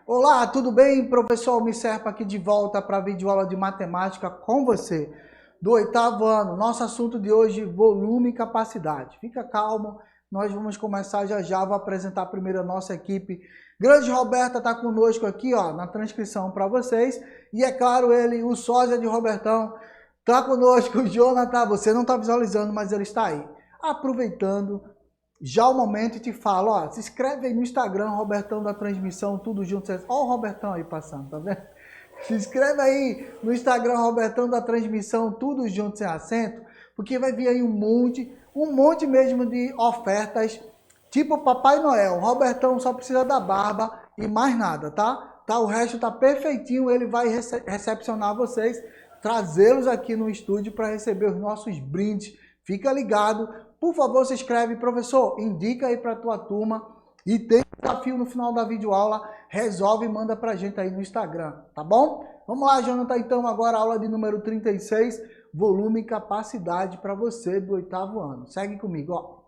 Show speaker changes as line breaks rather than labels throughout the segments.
Olá, tudo bem? Professor Almir Serpa aqui de volta para a videoaula de matemática com você, do 8º ano. Nosso assunto de hoje, volume e capacidade. Fica calmo, nós vamos começar já já, vou apresentar primeiro a nossa equipe. Grande Roberta está conosco aqui, ó, na transcrição para vocês. E é claro, ele, o sósia de Robertão, está conosco, o Jonathan, você não está visualizando, mas ele está aí. Aproveitando já o momento e te falo, ó, se inscreve aí no Instagram, Robertão da Transmissão, tudo junto. Ó o Robertão aí passando, tá vendo? Se inscreve aí no Instagram, Robertão da Transmissão, tudo junto sem acento, porque vai vir aí um monte mesmo de ofertas, tipo Papai Noel. Robertão só precisa da barba e mais nada, tá? O resto tá perfeitinho, ele vai recepcionar vocês, trazê-los aqui no estúdio para receber os nossos brindes. Fica ligado. Por favor, se inscreve, professor, indica aí para a tua turma e tem desafio no final da videoaula, resolve e manda para a gente aí no Instagram, tá bom? Vamos lá, Jonathan, então agora a aula de número 36, volume e capacidade para você do 8º ano. Segue comigo, ó.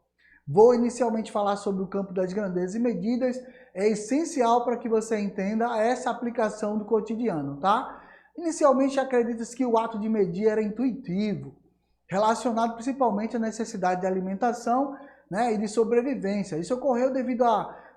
Vou inicialmente falar sobre o campo das grandezas e medidas, é essencial para que você entenda essa aplicação do cotidiano, tá? Inicialmente acredita-se que o ato de medir era intuitivo, relacionado principalmente à necessidade de alimentação, né, e de sobrevivência. Isso ocorreu devido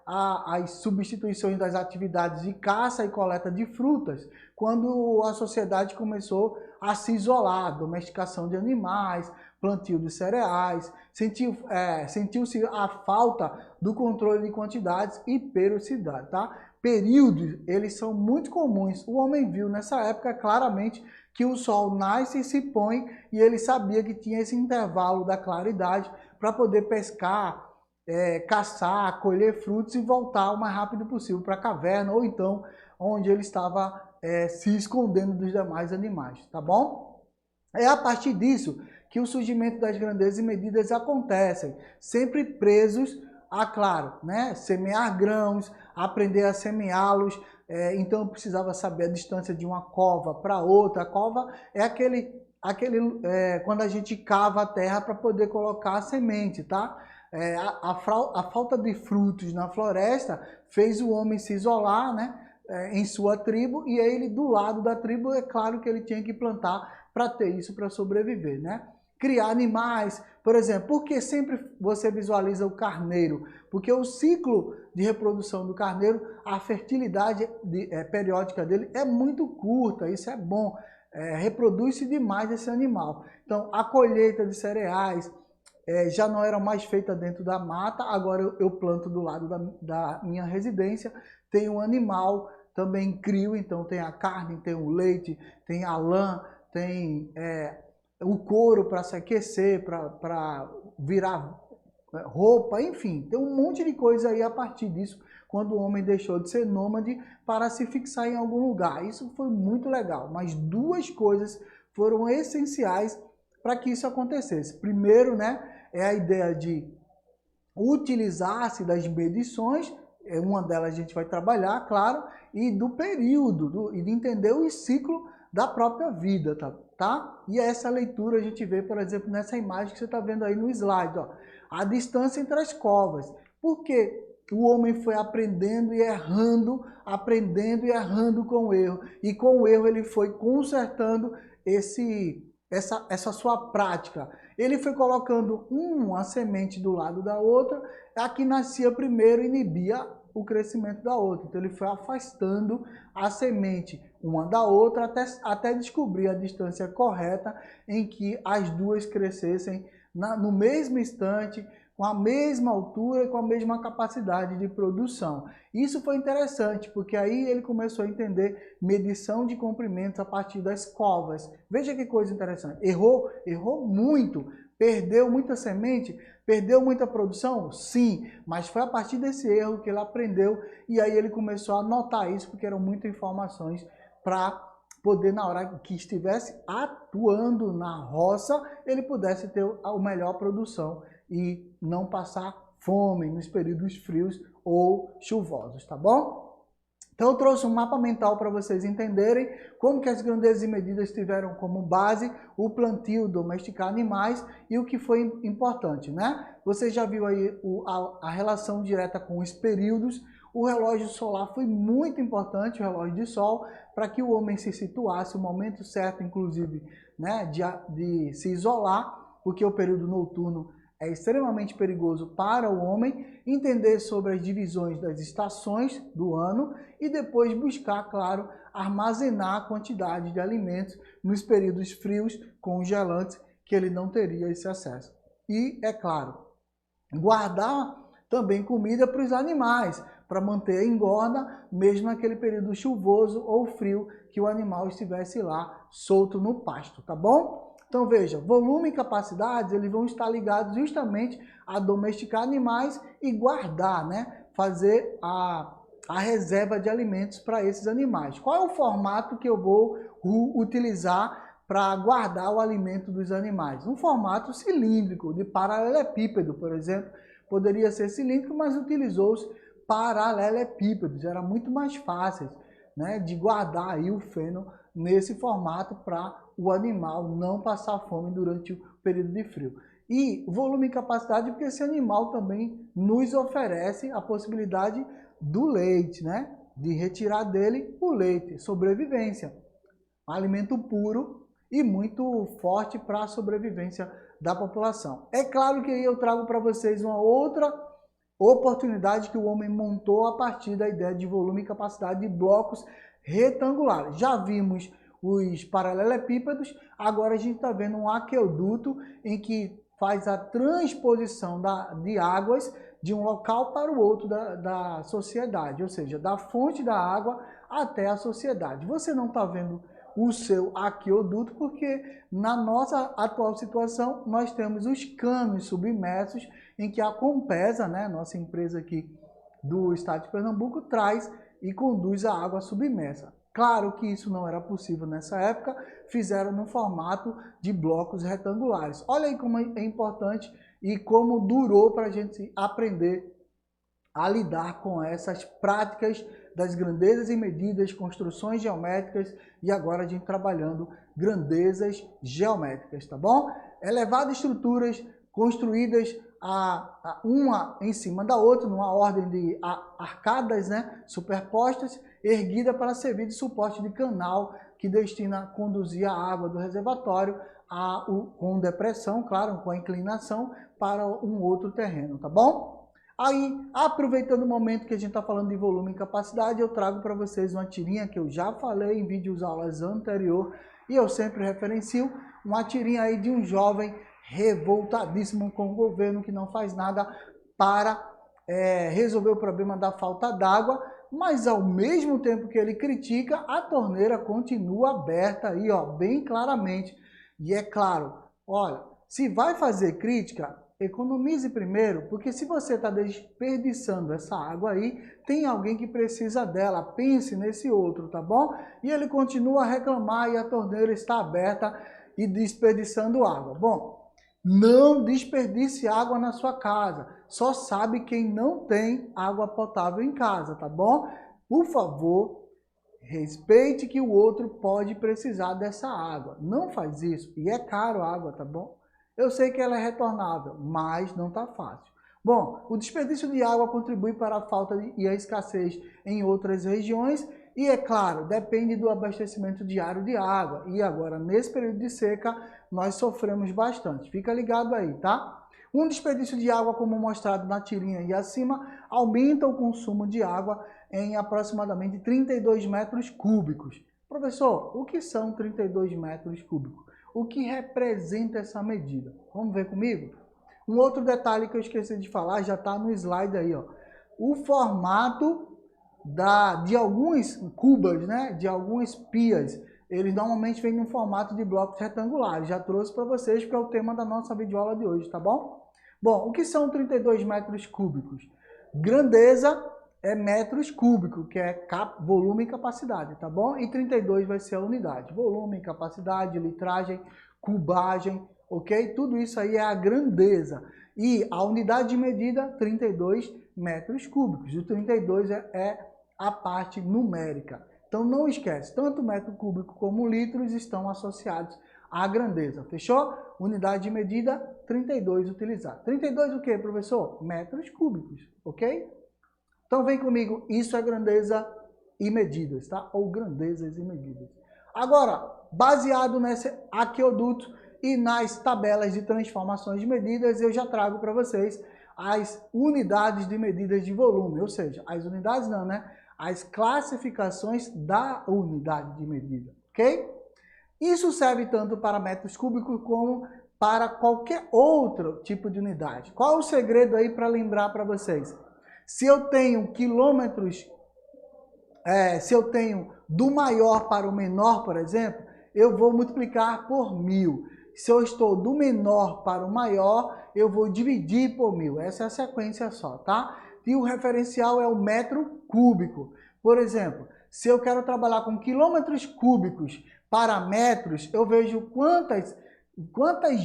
às substituições das atividades de caça e coleta de frutas, quando a sociedade começou a se isolar, domesticação de animais, plantio de cereais, sentiu-se a falta do controle de quantidades e periodicidade, tá? Períodos, eles são muito comuns. O homem viu nessa época claramente que o sol nasce e se põe, e ele sabia que tinha esse intervalo da claridade para poder pescar, caçar, colher frutos e voltar o mais rápido possível para a caverna, ou então onde ele estava se escondendo dos demais animais, tá bom? É a partir disso que o surgimento das grandezas e medidas acontecem, sempre presos a, claro, né, semear grãos, aprender a semeá-los. Então eu precisava saber a distância de uma cova para outra. A cova é quando a gente cava a terra para poder colocar a semente, tá? A falta de frutos na floresta fez o homem se isolar, né, em sua tribo, e ele, do lado da tribo, é claro que ele tinha que plantar para ter isso, para sobreviver, né? Criar animais, por exemplo, por que sempre você visualiza o carneiro? Porque o ciclo de reprodução do carneiro, a fertilidade periódica dele é muito curta, isso é bom, reproduz-se demais esse animal. Então, a colheita de cereais já não era mais feita dentro da mata, agora eu planto do lado da minha residência, tem um animal, também crio, então tem a carne, tem o leite, tem a lã, tem o couro para se aquecer, para virar roupa, enfim, tem um monte de coisa aí a partir disso, quando o homem deixou de ser nômade para se fixar em algum lugar. Isso foi muito legal, mas duas coisas foram essenciais para que isso acontecesse. Primeiro, né, é a ideia de utilizar-se das medições, uma delas a gente vai trabalhar, claro, e do período, e de entender o ciclo da própria vida, tá? E essa leitura a gente vê, por exemplo, nessa imagem que você está vendo aí no slide, ó, a distância entre as covas. Por quê? O homem foi aprendendo e errando com o erro. E com o erro ele foi consertando essa sua prática. Ele foi colocando uma semente do lado da outra, a que nascia primeiro inibia o crescimento da outra. Então ele foi afastando a semente uma da outra até descobrir a distância correta em que as duas crescessem no mesmo instante, com a mesma altura e com a mesma capacidade de produção. Isso foi interessante, porque aí ele começou a entender medição de comprimentos a partir das covas. Veja que coisa interessante. Errou muito, perdeu muita semente, perdeu muita produção? Sim, mas foi a partir desse erro que ele aprendeu, e aí ele começou a notar isso, porque eram muitas informações para poder, na hora que estivesse atuando na roça, ele pudesse ter a melhor produção e não passar fome nos períodos frios ou chuvosos, tá bom? Então eu trouxe um mapa mental para vocês entenderem como que as grandezas e medidas tiveram como base o plantio, domesticar animais e o que foi importante, né? Você já viu aí a relação direta com os períodos. o relógio solar foi muito importante, o relógio de sol, para que o homem se situasse, o momento certo, inclusive, né, de se isolar, porque o período noturno é extremamente perigoso para o homem, entender sobre as divisões das estações do ano e depois buscar, claro, armazenar a quantidade de alimentos nos períodos frios, congelantes, que ele não teria esse acesso. E, é claro, guardar também comida para os animais, para manter a engorda, mesmo naquele período chuvoso ou frio que o animal estivesse lá solto no pasto, tá bom? Então veja, volume e capacidades, eles vão estar ligados justamente a domesticar animais e guardar, né? Fazer a reserva de alimentos para esses animais. Qual é o formato que eu vou utilizar para guardar o alimento dos animais? Um formato cilíndrico, de paralelepípedo, por exemplo. Poderia ser cilíndrico, mas utilizou-se paralelepípedos. Era muito mais fácil, né, de guardar aí o feno nesse formato para o animal não passar fome durante o período de frio. E volume e capacidade, porque esse animal também nos oferece a possibilidade do leite, né? De retirar dele o leite, sobrevivência. Um alimento puro e muito forte para a sobrevivência da população. É claro que eu trago para vocês uma outra oportunidade que o homem montou a partir da ideia de volume e capacidade de blocos retangulares. Já vimos os paralelepípedos, agora a gente está vendo um aqueduto em que faz a transposição de águas de um local para o outro da sociedade, ou seja, da fonte da água até a sociedade. Você não está vendo o seu aqueduto porque na nossa atual situação nós temos os canos submersos em que a Compesa, né, nossa empresa aqui do estado de Pernambuco, traz e conduz a água submersa. Claro que isso não era possível nessa época, fizeram no formato de blocos retangulares. Olha aí como é importante e como durou para a gente aprender a lidar com essas práticas das grandezas e medidas, construções geométricas e agora a gente trabalhando grandezas geométricas, tá bom? Elevadas estruturas construídas uma em cima da outra, numa ordem de arcadas, né, superpostas, erguida para servir de suporte de canal que destina a conduzir a água do reservatório com depressão, claro, com a inclinação para um outro terreno, tá bom? Aí, aproveitando o momento que a gente está falando de volume e capacidade, eu trago para vocês uma tirinha que eu já falei em vídeos aulas anterior e eu sempre referencio, uma tirinha aí de um jovem revoltadíssimo com o governo que não faz nada para resolver o problema da falta d'água, mas ao mesmo tempo que ele critica, a torneira continua aberta aí, ó, bem claramente. E é claro, olha, se vai fazer crítica, economize primeiro, porque se você está desperdiçando essa água aí, tem alguém que precisa dela, pense nesse outro, tá bom? E ele continua a reclamar e a torneira está aberta e desperdiçando água. Bom, não desperdice água na sua casa. Só sabe quem não tem água potável em casa, tá bom? Por favor, respeite que o outro pode precisar dessa água. Não faz isso. E é caro a água, tá bom? Eu sei que ela é retornável, mas não tá fácil. Bom, o desperdício de água contribui para a falta e a escassez em outras regiões e, é claro, depende do abastecimento diário de água. E agora, nesse período de seca, nós sofremos bastante. Fica ligado aí, tá? Um desperdício de água, como mostrado na tirinha e acima, aumenta o consumo de água em aproximadamente 32 metros cúbicos. Professor, o que são 32 metros cúbicos? O que representa essa medida? Vamos ver comigo? Um outro detalhe que eu esqueci de falar, já está no slide aí, ó. O formato de alguns cubas, né, de algumas pias, eles normalmente vêm no formato de blocos retangulares. Já trouxe para vocês, porque é o tema da nossa videoaula de hoje, tá bom? Bom, o que são 32 metros cúbicos? Grandeza é metros cúbicos, que é volume e capacidade, tá bom? E 32 vai ser a unidade. Volume, capacidade, litragem, cubagem, ok? Tudo isso aí é a grandeza. E a unidade de medida, 32 metros cúbicos. O 32 é a parte numérica. Então não esquece, tanto metro cúbico como litros estão associados à grandeza, fechou? Unidade de medida, 32 utilizado. 32 o que, professor? Metros cúbicos, ok? Então vem comigo, isso é grandeza e medidas, tá? Ou grandezas e medidas. Agora, baseado nesse aqueduto e nas tabelas de transformações de medidas, eu já trago para vocês as unidades de medidas de volume, ou seja, as unidades não, né? As classificações da unidade de medida, ok? Isso serve tanto para metros cúbicos como para qualquer outro tipo de unidade. Qual é o segredo aí para lembrar para vocês? Se eu tenho quilômetros, se eu tenho do maior para o menor, por exemplo, eu vou multiplicar por 1000. Se eu estou do menor para o maior, eu vou dividir por 1000. Essa é a sequência só, tá? E o referencial é o metro cúbico. Por exemplo, se eu quero trabalhar com quilômetros cúbicos para metros, eu vejo quantas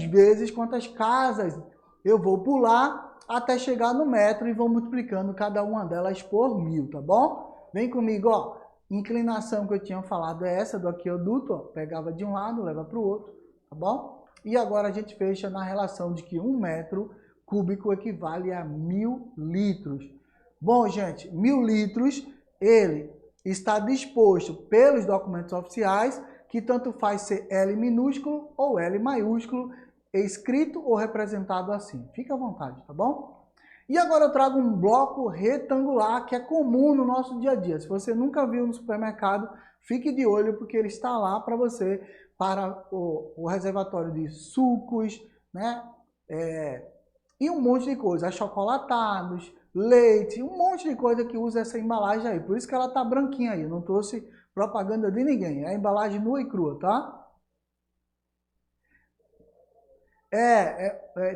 vezes, quantas casas eu vou pular até chegar no metro e vou multiplicando cada uma delas por 1000, tá bom? Vem comigo, ó. Inclinação que eu tinha falado é essa do aqueduto, ó. Pegava de um lado, leva para o outro, tá bom? E agora a gente fecha na relação de que 1 metro cúbico equivale a 1000 litros. Bom, gente, 1000 litros, ele está disposto pelos documentos oficiais, que tanto faz ser L minúsculo ou L maiúsculo, escrito ou representado assim. Fica à vontade, tá bom? E agora eu trago um bloco retangular que é comum no nosso dia a dia. Se você nunca viu no supermercado, fique de olho porque ele está lá para você, para o reservatório de sucos, né? E um monte de coisa, achocolatados, leite, um monte de coisa que usa essa embalagem aí. Por isso que ela tá branquinha aí, eu não trouxe propaganda de ninguém, é a embalagem nua e crua, tá?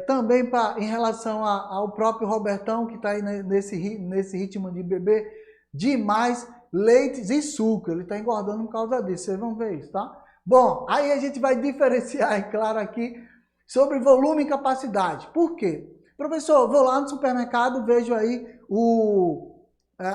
Também em relação ao próprio Robertão, que está aí nesse ritmo de beber demais leites e suco. Ele está engordando por causa disso, vocês vão ver isso, tá? Bom, aí a gente vai diferenciar, é claro, aqui sobre volume e capacidade. Por quê? Professor, eu vou lá no supermercado, vejo aí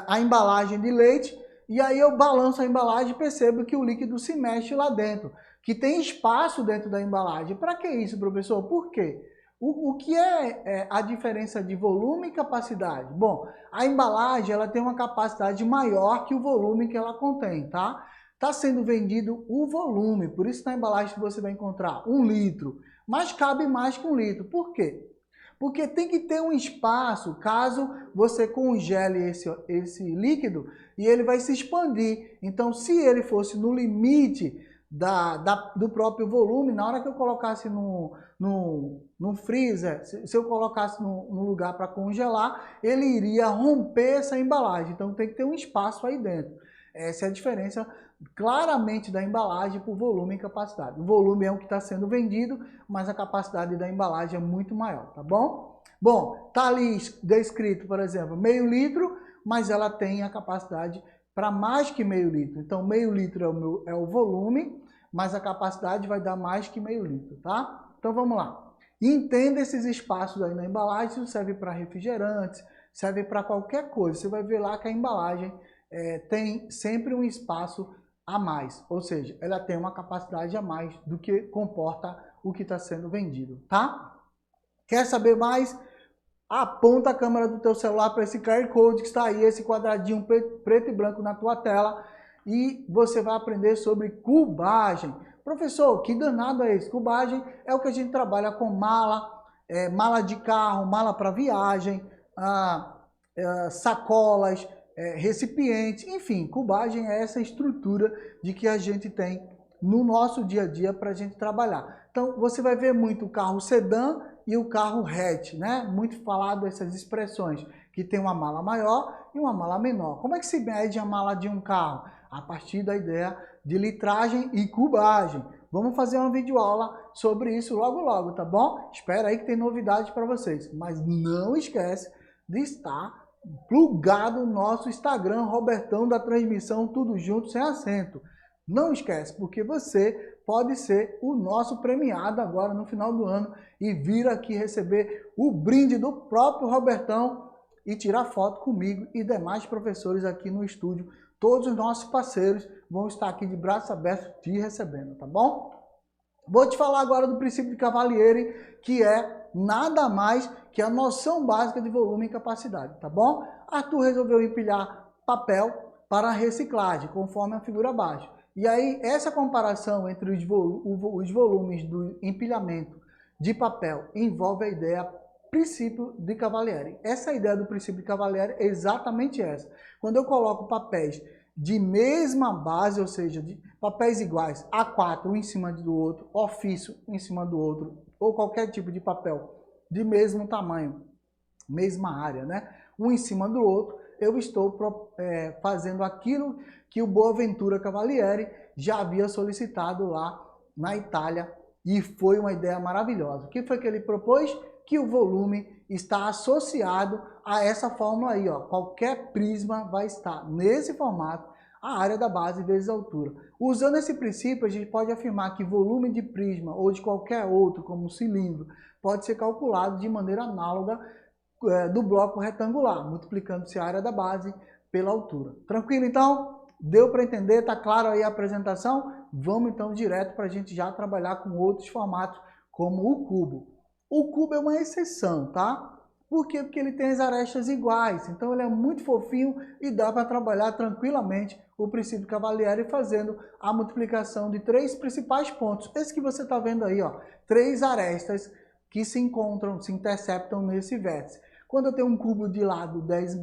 a embalagem de leite, e aí eu balanço a embalagem e percebo que o líquido se mexe lá dentro, que tem espaço dentro da embalagem. Para que isso, professor? Por quê? O que é a diferença de volume e capacidade? Bom, a embalagem ela tem uma capacidade maior que o volume que ela contém, tá? Está sendo vendido o volume, por isso na embalagem você vai encontrar 1 litro, mas cabe mais que 1 litro. Por quê? Porque tem que ter um espaço, caso você congele esse líquido, e ele vai se expandir. Então, se ele fosse no limite do próprio volume, na hora que eu colocasse no freezer, se eu colocasse no lugar para congelar, ele iria romper essa embalagem. Então, tem que ter um espaço aí dentro. Essa é a diferença claramente da embalagem por volume e capacidade. O volume é o que está sendo vendido, mas a capacidade da embalagem é muito maior, tá bom? Bom, tá ali descrito, por exemplo, meio litro, mas ela tem a capacidade para mais que meio litro. Então, meio litro é o volume, mas a capacidade vai dar mais que meio litro, tá? Então, vamos lá. Entenda esses espaços aí na embalagem, isso serve para refrigerantes, serve para qualquer coisa. Você vai ver lá que a embalagem tem sempre um espaço a mais, ou seja, ela tem uma capacidade a mais do que comporta o que está sendo vendido, tá? Quer saber mais? Aponta a câmera do teu celular para esse QR Code que está aí, esse quadradinho preto e branco na tua tela, e você vai aprender sobre cubagem. Professor, que danado é esse? Cubagem é o que a gente trabalha com mala, mala de carro, mala para viagem, sacolas, recipientes, enfim, cubagem é essa estrutura de que a gente tem no nosso dia a dia para a gente trabalhar. Então, você vai ver muito o carro sedã e o carro hatch, né? Muito falado essas expressões, que tem uma mala maior e uma mala menor. Como é que se mede a mala de um carro? A partir da ideia de litragem e cubagem. Vamos fazer uma videoaula sobre isso logo logo, tá bom? Espera aí que tem novidade para vocês. Mas não esquece de estar plugado no nosso Instagram, Robertão da Transmissão, tudo junto, sem acento. Não esquece, porque você pode ser o nosso premiado agora no final do ano e vir aqui receber o brinde do próprio Robertão e tirar foto comigo e demais professores aqui no estúdio. Todos os nossos parceiros vão estar aqui de braços abertos te recebendo, tá bom? Vou te falar agora do princípio de Cavalieri, que é nada mais que a noção básica de volume e capacidade, tá bom? Arthur resolveu empilhar papel para reciclagem, conforme a figura abaixo. E aí, essa comparação entre os volumes do empilhamento de papel envolve a ideia princípio de Cavalieri. Essa ideia do princípio de Cavalieri é exatamente essa. Quando eu coloco papéis de mesma base, ou seja, de papéis iguais, A4 um em cima do outro, ofício um em cima do outro, ou qualquer tipo de papel de mesmo tamanho, mesma área, né? Um em cima do outro, eu estou fazendo aquilo que o Boaventura Cavalieri já havia solicitado lá na Itália e foi uma ideia maravilhosa. O que foi que ele propôs? Que o volume está associado a essa fórmula aí, ó. Qualquer prisma vai estar nesse formato, a área da base vezes a altura. Usando esse princípio, a gente pode afirmar que volume de prisma ou de qualquer outro, como um cilindro, pode ser calculado de maneira análoga do bloco retangular, multiplicando-se a área da base pela altura. Tranquilo, então? Deu para entender? Tá claro aí a apresentação? Vamos então direto para a gente já trabalhar com outros formatos, como o cubo. O cubo é uma exceção, tá? Por quê? Porque ele tem as arestas iguais, então ele é muito fofinho e dá para trabalhar tranquilamente o princípio Cavalieri fazendo a multiplicação de três principais pontos. Esse que você está vendo aí, ó, três arestas que se encontram, se interceptam nesse vértice. Quando eu tenho um cubo de lado 10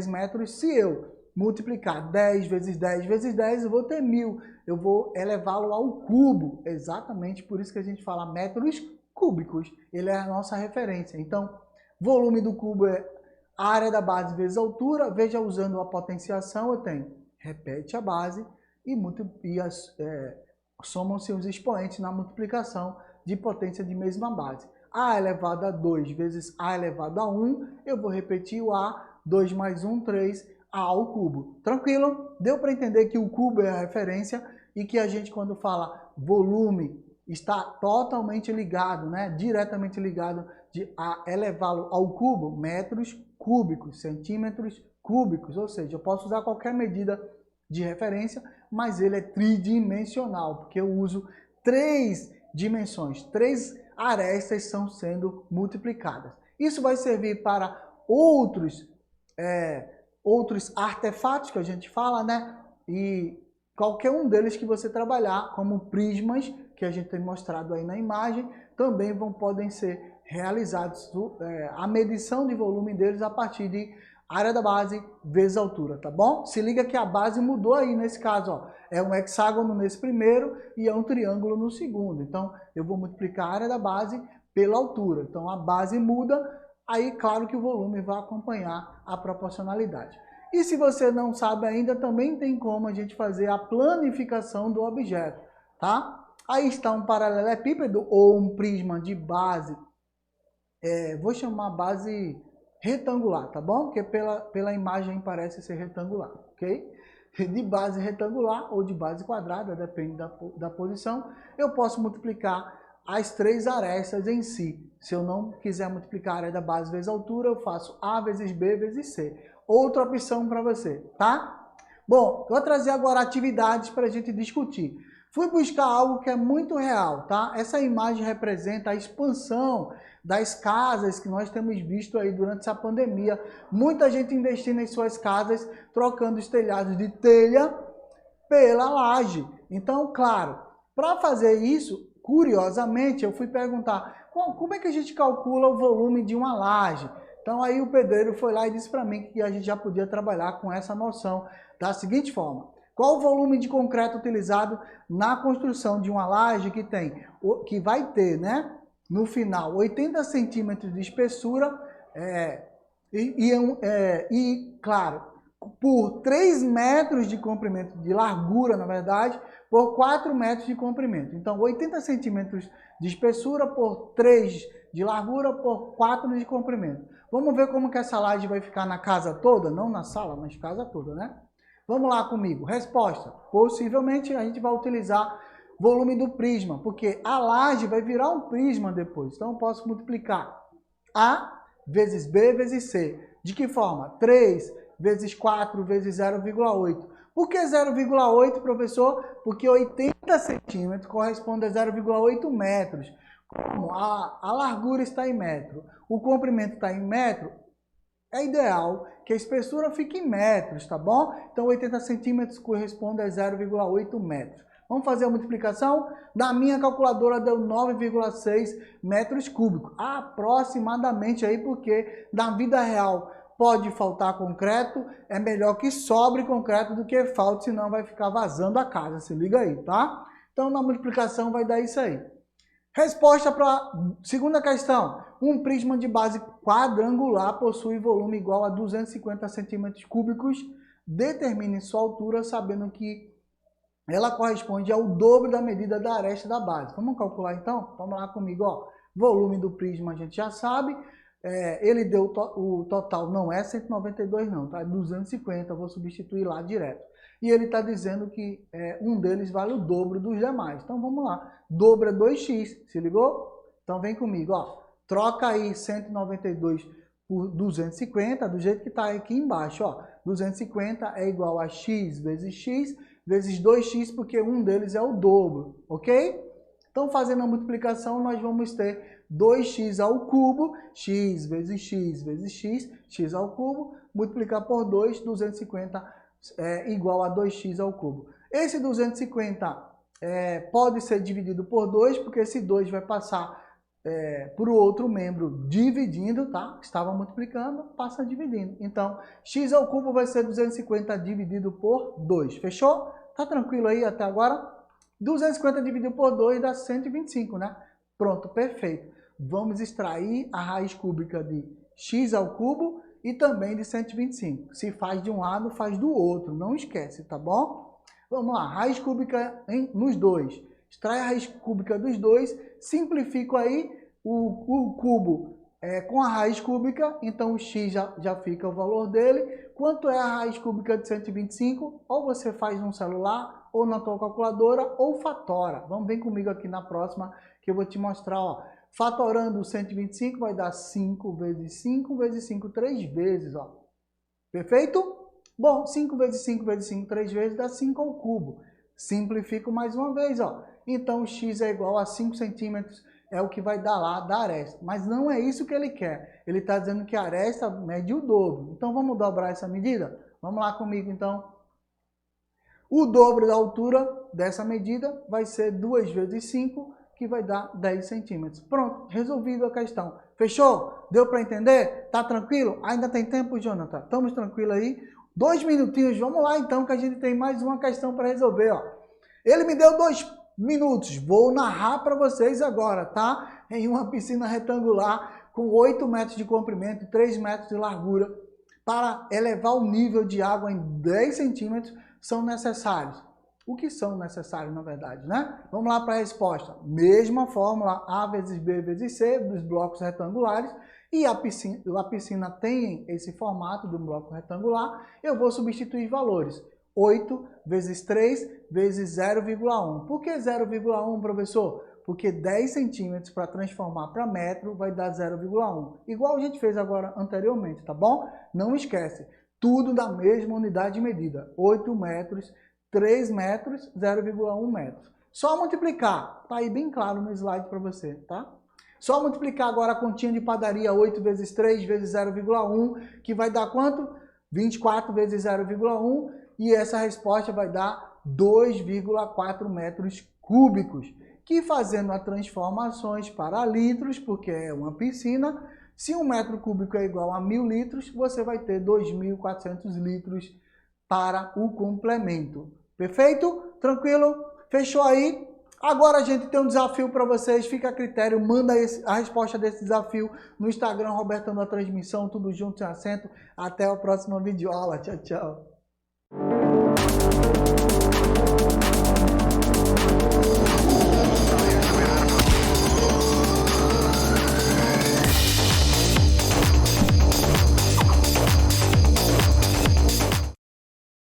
metros, se eu multiplicar 10 vezes 10 vezes 10, eu vou ter 1000. Eu vou elevá-lo ao cubo, exatamente por isso que a gente fala metros cúbicos. Ele é a nossa referência. Então, volume do cubo é a área da base vezes a altura. Veja, usando a potenciação, eu tenho, repete a base e somam-se os expoentes na multiplicação de potência de mesma base. A elevado a 2 vezes A elevado a 1, eu vou repetir o A, 2 mais 1, 3, A ao cubo. Tranquilo? Deu para entender que o cubo é a referência e que a gente, quando fala volume, está totalmente ligado, né? Diretamente ligado a elevá-lo ao cubo, metros cúbicos, centímetros cúbicos, ou seja, eu posso usar qualquer medida de referência, mas ele é tridimensional, porque eu uso três dimensões, três arestas são sendo multiplicadas. Isso vai servir para outros artefatos que a gente fala, né? E qualquer um deles que você trabalhar, como prismas, que a gente tem mostrado aí na imagem, também podem ser realizados a medição de volume deles a partir de área da base vezes altura, tá bom? Se liga que a base mudou aí nesse caso, ó. É um hexágono nesse primeiro e é um triângulo no segundo. Então, eu vou multiplicar a área da base pela altura. Então, a base muda, aí claro que o volume vai acompanhar a proporcionalidade. E se você não sabe ainda, também tem como a gente fazer a planificação do objeto, tá? Aí está um paralelepípedo ou um prisma de base, vou chamar base retangular, tá bom? Porque pela imagem parece ser retangular, ok? De base retangular ou de base quadrada, depende da posição, eu posso multiplicar as três arestas em si. Se eu não quiser multiplicar a área da base vezes a altura, eu faço A vezes B vezes C. Outra opção para você, tá? Bom, vou trazer agora atividades para a gente discutir. Fui buscar algo que é muito real, tá? Essa imagem representa a expansão das casas que nós temos visto aí durante essa pandemia. Muita gente investindo em suas casas, trocando os telhados de telha pela laje. Então, claro, para fazer isso, curiosamente, eu fui perguntar como é que a gente calcula o volume de uma laje. Então, aí o pedreiro foi lá e disse para mim que a gente já podia trabalhar com essa noção da seguinte forma. Qual o volume de concreto utilizado na construção de uma laje que vai ter, né, no final, 80 centímetros de espessura claro, por 3 metros de comprimento, de largura, na verdade, por 4 metros de comprimento. Então, 80 centímetros de espessura por 3 de largura por 4 de comprimento. Vamos ver como que essa laje vai ficar na casa toda? Não na sala, mas casa toda, né? Vamos lá comigo. Resposta. Possivelmente a gente vai utilizar volume do prisma, porque a laje vai virar um prisma depois. Então eu posso multiplicar A vezes B vezes C. De que forma? 3 vezes 4 vezes 0,8. Por que 0,8, professor? Porque 80 centímetros corresponde a 0,8 metros. Como a largura está em metro, o comprimento está em metro, é ideal que a espessura fique em metros, tá bom? Então 80 centímetros corresponde a 0,8 metros. Vamos fazer a multiplicação? Na minha calculadora deu 9,6 metros cúbicos, aproximadamente aí, porque na vida real pode faltar concreto, é melhor que sobre concreto do que falte, senão vai ficar vazando a casa, se liga aí, tá? Então na multiplicação vai dar isso aí. Resposta para a segunda questão. Um prisma de base quadrangular possui volume igual a 250 centímetros cúbicos. Determine sua altura sabendo que ela corresponde ao dobro da medida da aresta da base. Vamos calcular então? Vamos lá comigo, ó. Volume do prisma a gente já sabe. Ele deu o total, não é 192 não, tá? É 250, vou substituir lá direto. E ele está dizendo que um deles vale o dobro dos demais. Então vamos lá. Dobro é 2x, se ligou? Então vem comigo, ó. Troca aí 192 por 250, do jeito que está aqui embaixo, ó. 250 é igual a x vezes 2x, porque um deles é o dobro, ok? Então fazendo a multiplicação, nós vamos ter 2x ao cubo, x vezes x, x ao cubo, multiplicar por 2, 250 é igual a 2x ao cubo. Esse 250 pode ser dividido por 2, porque esse 2 vai passar para o outro membro dividindo, tá? Estava multiplicando, passa dividindo. Então, x ao cubo vai ser 250 dividido por 2. Fechou? Tá tranquilo aí até agora? 250 dividido por 2 dá 125, né? Pronto, perfeito. Vamos extrair a raiz cúbica de x ao cubo e também de 125. Se faz de um lado, faz do outro. Não esquece, tá bom? Vamos lá, raiz cúbica nos dois. Extrai a raiz cúbica dos dois, simplifico aí o cubo com a raiz cúbica, então o x já fica o valor dele. Quanto é a raiz cúbica de 125? Ou você faz no celular, ou na tua calculadora, ou fatora. Vamos ver comigo aqui na próxima, que eu vou te mostrar, ó. Fatorando o 125 vai dar 5 vezes 5 vezes 5, 3 vezes, ó. Perfeito? Bom, 5 vezes 5 vezes 5, 3 vezes dá 5 ao cubo. Simplifico mais uma vez, ó. Então, x é igual a 5 centímetros, é o que vai dar lá da aresta. Mas não é isso que ele quer. Ele está dizendo que a aresta mede o dobro. Então, vamos dobrar essa medida? Vamos lá comigo, então. O dobro da altura dessa medida vai ser 2 vezes 5, que vai dar 10 centímetros. Pronto, resolvido a questão. Fechou? Deu para entender? Tá tranquilo? Ainda tem tempo, Jonathan? Estamos tranquilos aí? 2 minutinhos, vamos lá então, que a gente tem mais uma questão para resolver, ó. Ele me deu 2 minutos, vou narrar para vocês agora, tá? Em uma piscina retangular com 8 metros de comprimento e 3 metros de largura, para elevar o nível de água em 10 centímetros, são necessários. O que são necessários, na verdade, né? Vamos lá para a resposta. Mesma fórmula, A vezes B vezes C, dos blocos retangulares, e a piscina tem esse formato de um bloco retangular, eu vou substituir valores. 8 vezes 3 vezes 0,1. Por que 0,1, professor? Porque 10 centímetros para transformar para metro vai dar 0,1. Igual a gente fez agora anteriormente, tá bom? Não esquece, tudo da mesma unidade de medida. 8 metros, 3 metros, 0,1 metros. Só multiplicar, tá aí bem claro no slide para você, tá? Só multiplicar agora a continha de padaria, 8 vezes 3 vezes 0,1, que vai dar quanto? 24 vezes 0,1, e essa resposta vai dar 2,4 metros cúbicos, que fazendo as transformações para litros, porque é uma piscina, se 1 metro cúbico é igual a 1.000 litros, você vai ter 2.400 litros para o complemento. Perfeito? Tranquilo? Fechou aí? Agora a gente tem um desafio para vocês, fica a critério, manda a resposta desse desafio no Instagram, Robertando a Transmissão, tudo junto sem acento. Até a próxima videoaula. Tchau, tchau.